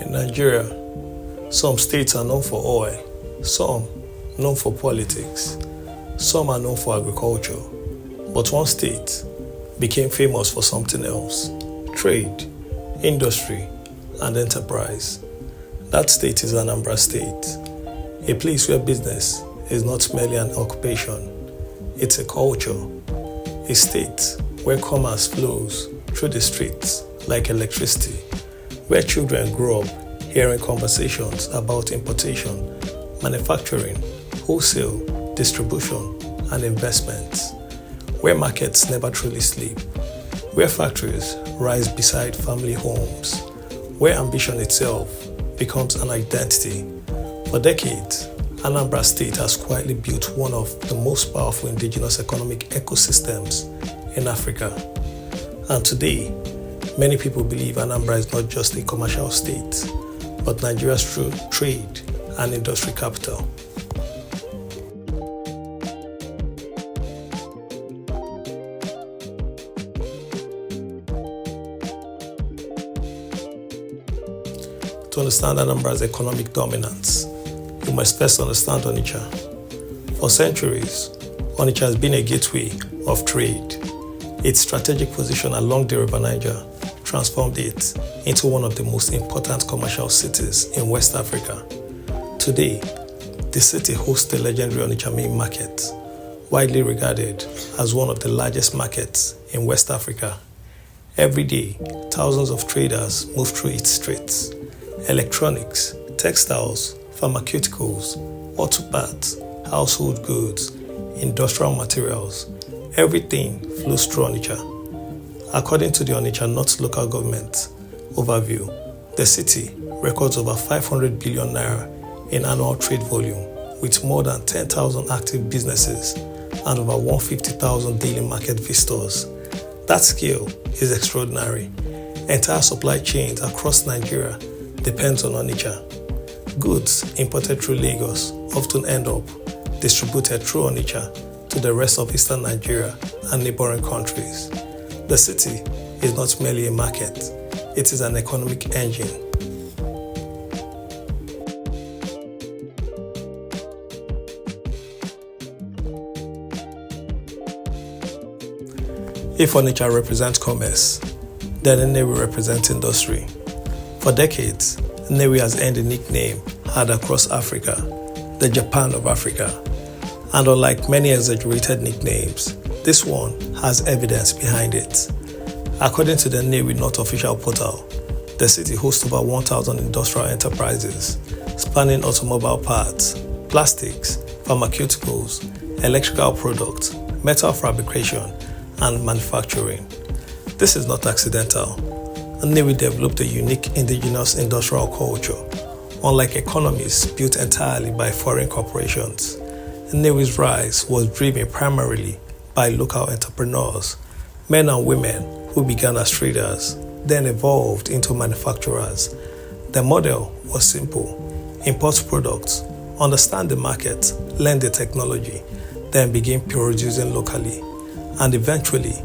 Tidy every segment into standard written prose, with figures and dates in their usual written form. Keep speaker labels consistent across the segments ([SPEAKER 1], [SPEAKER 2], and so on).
[SPEAKER 1] In Nigeria, some states are known for oil, some known for politics, some are known for agriculture, but one state became famous for something else: trade, industry, and enterprise. That state is Anambra State, a place where business is not merely an occupation, it's a culture, a state where commerce flows through the streets like electricity, where children grow up hearing conversations about importation, manufacturing, wholesale, distribution, and investments, where markets never truly sleep, where factories rise beside family homes, where ambition itself becomes an identity. For decades, Anambra State has quietly built one of the most powerful indigenous economic ecosystems in Africa. And today, many people believe Anambra is not just a commercial state, but Nigeria's true trade and industry capital. To understand Anambra's economic dominance, you must first understand Onitsha. For centuries, Onitsha has been a gateway of trade. Its strategic position along the River Niger transformed it into one of the most important commercial cities in West Africa. Today, the city hosts the legendary Onitsha Main Market, widely regarded as one of the largest markets in West Africa. Every day, thousands of traders move through its streets. Electronics, textiles, pharmaceuticals, auto parts, household goods, industrial materials, everything flows through Onitsha. According to the Onitsha North Local Government overview, the city records over 500 billion naira in annual trade volume, with more than 10,000 active businesses and over 150,000 daily market visitors. That scale is extraordinary. Entire supply chains across Nigeria depends on Onitsha. Goods imported through Lagos often end up distributed through Onitsha to the rest of eastern Nigeria and neighboring countries. The city is not merely a market, it is an economic engine. If Onitsha represents commerce, then Nnewi represents industry. For decades, Nnewi has earned a nickname heard across Africa, the Japan of Africa. And unlike many exaggerated nicknames, this one has evidence behind it. According to the Nnewi North official portal, the city hosts over 1,000 industrial enterprises spanning automobile parts, plastics, pharmaceuticals, electrical products, metal fabrication, and manufacturing. This is not accidental. Nnewi developed a unique indigenous industrial culture, unlike economies built entirely by foreign corporations. Nnewi's rise was driven primarily by local entrepreneurs, men and women who began as traders, then evolved into manufacturers. The model was simple: import products, understand the market, learn the technology, then begin producing locally. And eventually,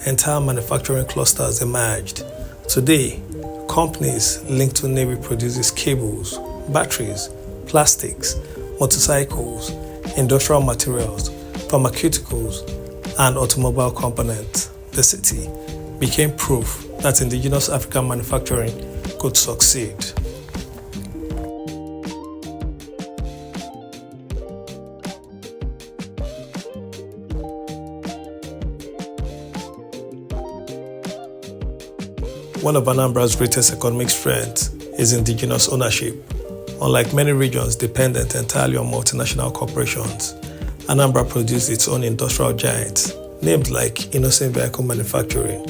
[SPEAKER 1] entire manufacturing clusters emerged. Today, companies linked to Nnewi produces cables, batteries, plastics, motorcycles, industrial materials, pharmaceuticals, and automobile components. The city became proof that indigenous African manufacturing could succeed. One of Anambra's greatest economic strengths is indigenous ownership. Unlike many regions dependent entirely on multinational corporations, Anambra produced its own industrial giants, named like Innocent Vehicle Manufacturing.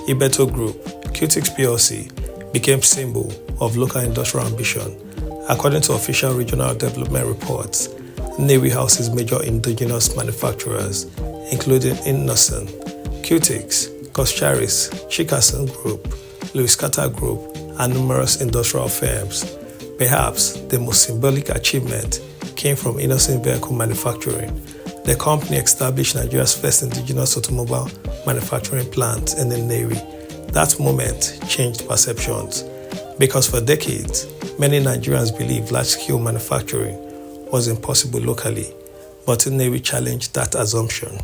[SPEAKER 1] Ibeto Group, Qtix plc, became symbol of local industrial ambition. According to official regional development reports, Nnewi houses major indigenous manufacturers, including Innocent, Qtix, Coscharis, Chikason Group, Louis Carter Group, and numerous industrial firms. Perhaps the most symbolic achievement came from Innocent Vehicle Manufacturing. The company established Nigeria's first indigenous automobile manufacturing plant in Nnewi. That moment changed perceptions. Because for decades, many Nigerians believed large-scale manufacturing was impossible locally, but Nnewi challenged that assumption.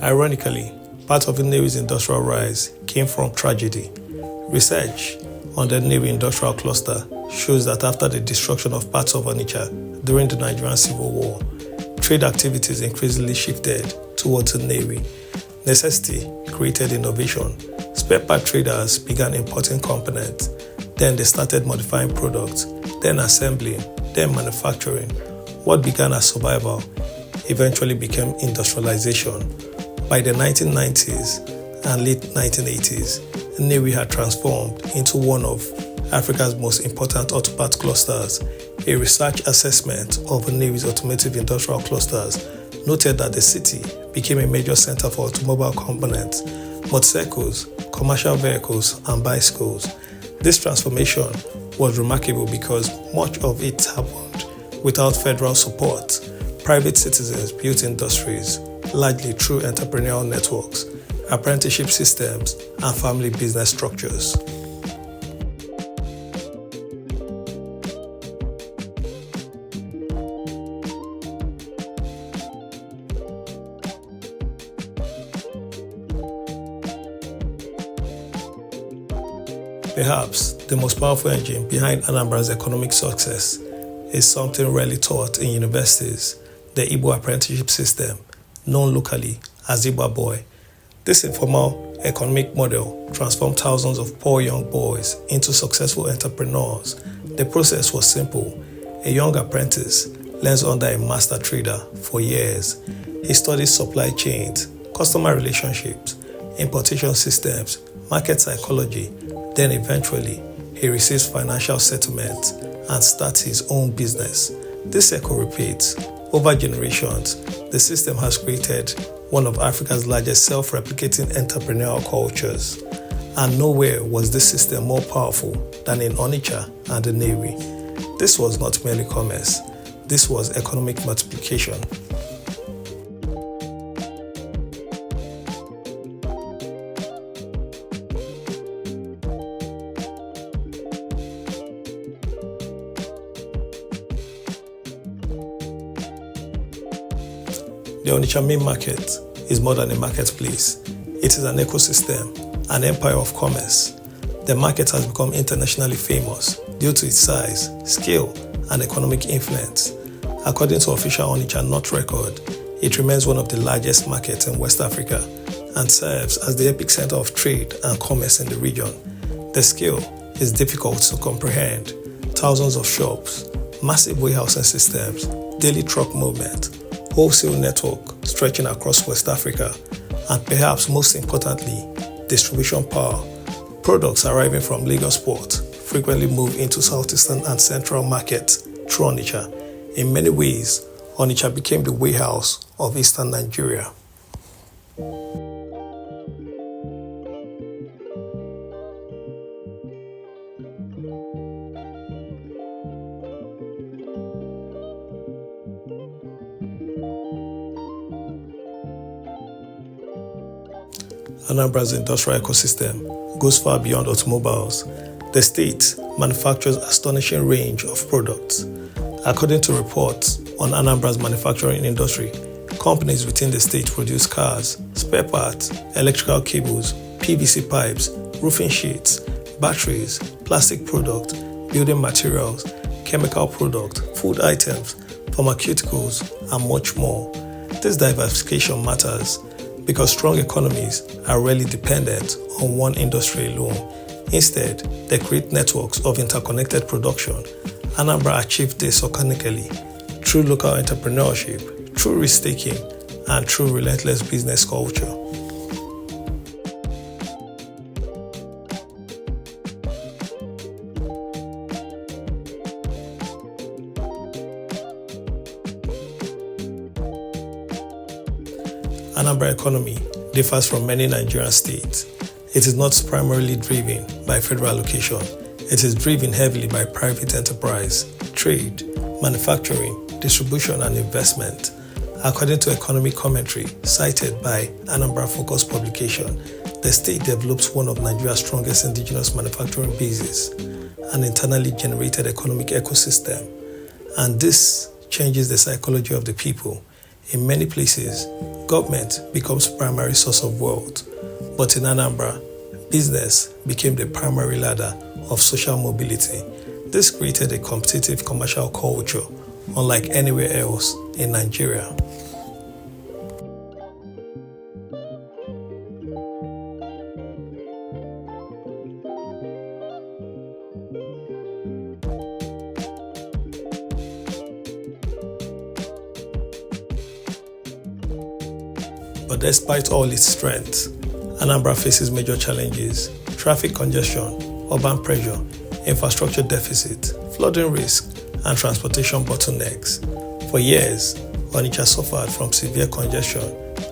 [SPEAKER 1] Ironically, part of Nnewi's industrial rise came from tragedy. Research on the Nnewi industrial cluster shows that after the destruction of parts of Onitsha during the Nigerian Civil War, trade activities increasingly shifted towards Nnewi. Necessity created innovation. Spare part traders began importing components. Then they started modifying products, then assembling, then manufacturing. What began as survival eventually became industrialization. By the 1990s and late 1980s, Nnewi had transformed into one of Africa's most important auto parts clusters. A research assessment of Nnewi's automotive industrial clusters noted that the city became a major center for automobile components, motorcycles, commercial vehicles, and bicycles. This transformation was remarkable because much of it happened without federal support. Private citizens built industries, largely through entrepreneurial networks, apprenticeship systems, and family business structures. Perhaps the most powerful engine behind Anambra's economic success is something rarely taught in universities: the Igbo apprenticeship system, known locally as Igbo Boy. This informal economic model transformed thousands of poor young boys into successful entrepreneurs. The process was simple. A young apprentice learns under a master trader for years. He studies supply chains, customer relationships, importation systems, market psychology. Then eventually, he receives financial settlement and starts his own business. This cycle repeats. Over generations, the system has created one of Africa's largest self-replicating entrepreneurial cultures. And nowhere was this system more powerful than in Onitsha and Nnewi. This was not merely commerce. This was economic multiplication. The Onitsha Main Market is more than a marketplace. It is an ecosystem, an empire of commerce. The market has become internationally famous due to its size, scale, and economic influence. According to official Onitsha North record, it remains one of the largest markets in West Africa and serves as the epicenter of trade and commerce in the region. The scale is difficult to comprehend. Thousands of shops, massive warehousing systems, daily truck movement, wholesale network stretching across West Africa, and perhaps most importantly, distribution power. Products arriving from Lagos port frequently move into southeastern and central markets through Onitsha. In many ways, Onitsha became the warehouse of eastern Nigeria. Anambra's industrial ecosystem goes far beyond automobiles. The state manufactures an astonishing range of products. According to reports on Anambra's manufacturing industry, companies within the state produce cars, spare parts, electrical cables, PVC pipes, roofing sheets, batteries, plastic products, building materials, chemical products, food items, pharmaceuticals, and much more. This diversification matters because strong economies are rarely dependent on one industry alone. Instead, they create networks of interconnected production. Anambra achieved this organically through local entrepreneurship, through risk-taking, and through relentless business culture. Anambra economy differs from many Nigerian states. It is not primarily driven by federal allocation. It is driven heavily by private enterprise, trade, manufacturing, distribution, and investment. According to economic commentary cited by Anambra Focus publication, the state develops one of Nigeria's strongest indigenous manufacturing bases, an internally generated economic ecosystem, and this changes the psychology of the people. In many places, government becomes primary source of wealth, but in Anambra, business became the primary ladder of social mobility. This created a competitive commercial culture unlike anywhere else in Nigeria. But despite all its strength, Anambra faces major challenges: traffic congestion, urban pressure, infrastructure deficit, flooding risk, and transportation bottlenecks. For years, Onitsha suffered from severe congestion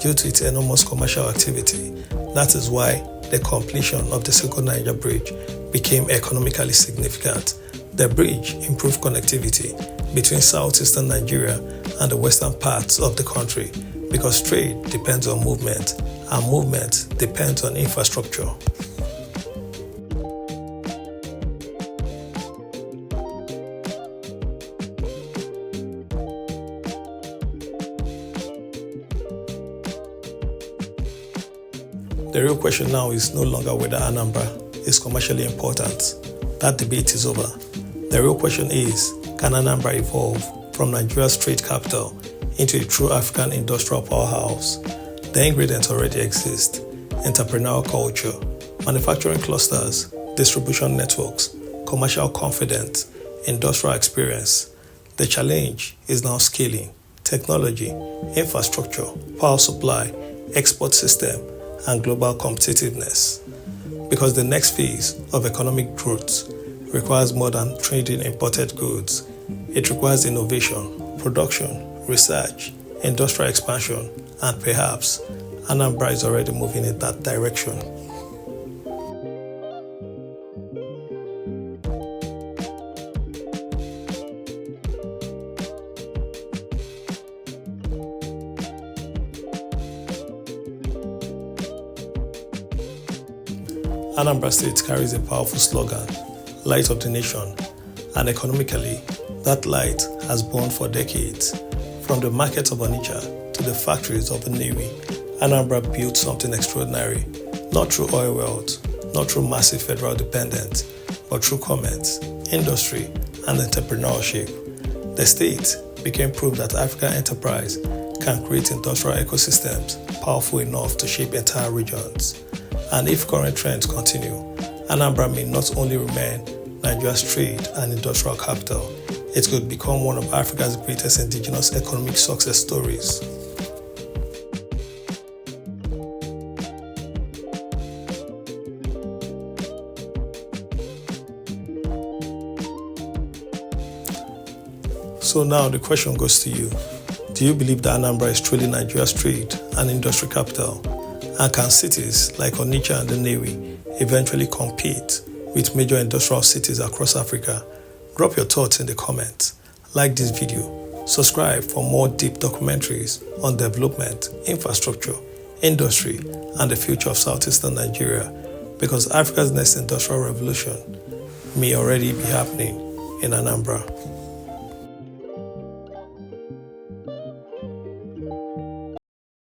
[SPEAKER 1] due to its enormous commercial activity. That is why the completion of the Second Niger Bridge became economically significant. The bridge improved connectivity between southeastern Nigeria and the western parts of the country, because trade depends on movement, and movement depends on infrastructure. The real question now is no longer whether Anambra is commercially important. That debate is over. The real question is, can Anambra evolve from Nigeria's trade capital into a true African industrial powerhouse? The ingredients already exist: entrepreneurial culture, manufacturing clusters, distribution networks, commercial confidence, industrial experience. The challenge is now scaling: technology, infrastructure, power supply, export system, and global competitiveness. Because the next phase of economic growth requires more than trading imported goods. It requires innovation, production, research, industrial expansion, and perhaps Anambra is already moving in that direction. Anambra State carries a powerful slogan, Light of the Nation, and economically, that light has burned for decades. From the markets of Onitsha to the factories of Nnewi, Anambra built something extraordinary, not through oil wealth, not through massive federal dependence, but through commerce, industry, and entrepreneurship. The state became proof that African enterprise can create industrial ecosystems powerful enough to shape entire regions. And if current trends continue, Anambra may not only remain Nigeria's trade and industrial capital, it could become one of Africa's greatest indigenous economic success stories. So now the question goes to you. Do you believe that Anambra is truly Nigeria's trade and industry capital? And can cities like Onitsha and Nnewi eventually compete with major industrial cities across Africa? Drop your thoughts in the comments. Like this video. Subscribe for more deep documentaries on development, infrastructure, industry, and the future of southeastern Nigeria, because Africa's next industrial revolution may already be happening in Anambra.